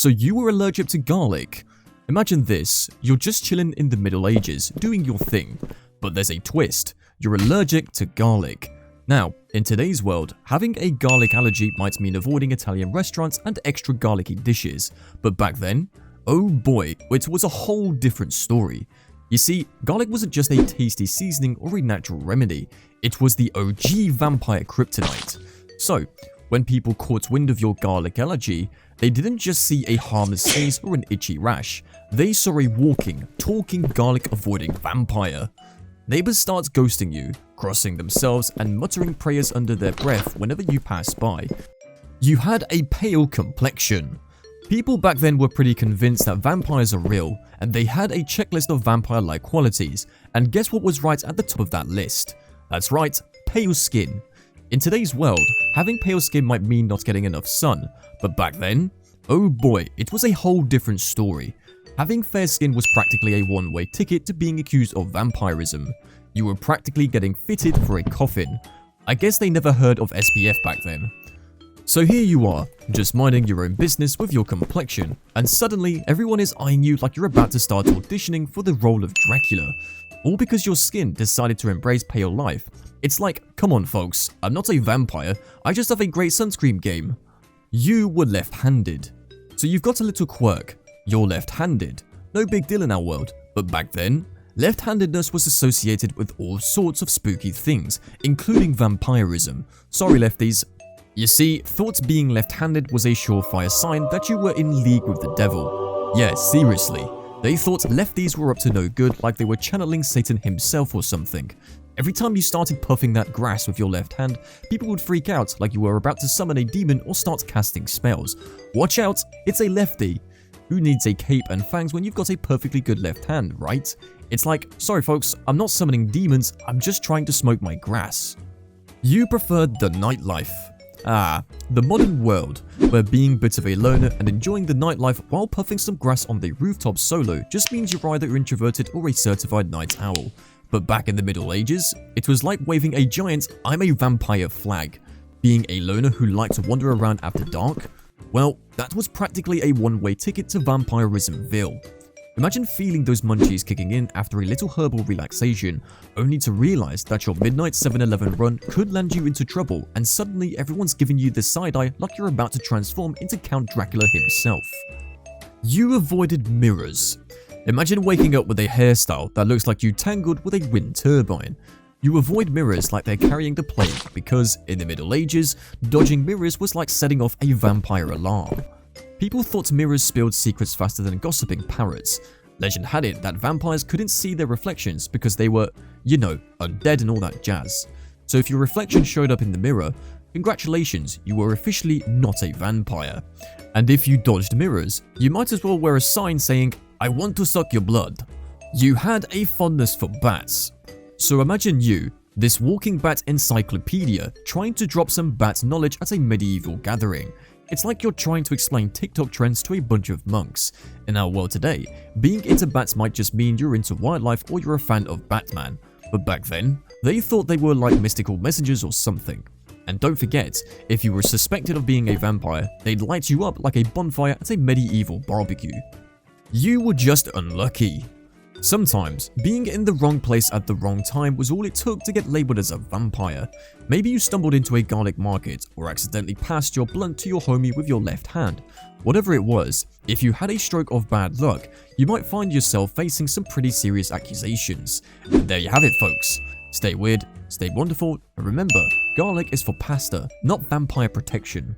So you were allergic to garlic. Imagine this, you're just chilling in the Middle Ages, doing your thing. But there's a twist, you're allergic to garlic. Now, in today's world, having a garlic allergy might mean avoiding Italian restaurants and extra garlicky dishes. But back then, oh boy, it was a whole different story. You see, garlic wasn't just a tasty seasoning or a natural remedy, it was the OG vampire kryptonite. So, when people caught wind of your garlic allergy, they didn't just see a harmless sneeze or an itchy rash, they saw a walking, talking garlic-avoiding vampire. Neighbors start ghosting you, crossing themselves and muttering prayers under their breath whenever you pass by. You had a pale complexion. People back then were pretty convinced that vampires are real, and they had a checklist of vampire-like qualities, and guess what was right at the top of that list? That's right, pale skin. In today's world, having pale skin might mean not getting enough sun, but back then, oh boy, it was a whole different story. Having fair skin was practically a one-way ticket to being accused of vampirism. You were practically getting fitted for a coffin. I guess they never heard of SPF back then. So here you are, just minding your own business with your complexion, and suddenly everyone is eyeing you like you're about to start auditioning for the role of Dracula. All because your skin decided to embrace pale life. It's like, come on folks, I'm not a vampire, I just have a great sunscreen game. You were left-handed. So you've got a little quirk. You're left-handed. No big deal in our world, but back then, left-handedness was associated with all sorts of spooky things, including vampirism. Sorry lefties. You see, thought being left-handed was a surefire sign that you were in league with the devil. Yeah, seriously. They thought lefties were up to no good, like they were channeling Satan himself or something. Every time you started puffing that grass with your left hand, people would freak out like you were about to summon a demon or start casting spells. Watch out, it's a lefty. Who needs a cape and fangs when you've got a perfectly good left hand, right? It's like, sorry folks, I'm not summoning demons, I'm just trying to smoke my grass. You preferred the nightlife. The modern world, where being a bit of a loner and enjoying the nightlife while puffing some grass on the rooftop solo just means you're either introverted or a certified night owl. But back in the Middle Ages, it was like waving a giant "I'm a vampire" flag. Being a loner who liked to wander around after dark? Well, that was practically a one-way ticket to vampirismville. Imagine feeling those munchies kicking in after a little herbal relaxation, only to realize that your midnight 7-Eleven run could land you into trouble and suddenly everyone's giving you the side-eye like you're about to transform into Count Dracula himself. You avoided mirrors. Imagine waking up with a hairstyle that looks like you tangled with a wind turbine. You avoid mirrors like they're carrying the plague because, in the Middle Ages, dodging mirrors was like setting off a vampire alarm. People thought mirrors spilled secrets faster than gossiping parrots. Legend had it that vampires couldn't see their reflections because they were, you know, undead and all that jazz. So if your reflection showed up in the mirror, congratulations, you were officially not a vampire. And if you dodged mirrors, you might as well wear a sign saying, "I want to suck your blood." You had a fondness for bats. So imagine you, this walking bat encyclopedia, trying to drop some bat knowledge at a medieval gathering. It's like you're trying to explain TikTok trends to a bunch of monks. In our world today, being into bats might just mean you're into wildlife or you're a fan of Batman. But back then, they thought they were like mystical messengers or something. And don't forget, if you were suspected of being a vampire, they'd light you up like a bonfire at a medieval barbecue. You were just unlucky. Sometimes, being in the wrong place at the wrong time was all it took to get labeled as a vampire. Maybe you stumbled into a garlic market or accidentally passed your blunt to your homie with your left hand. Whatever it was, if you had a stroke of bad luck, you might find yourself facing some pretty serious accusations. And there you have it folks. Stay weird, stay wonderful, and remember, garlic is for pasta, not vampire protection.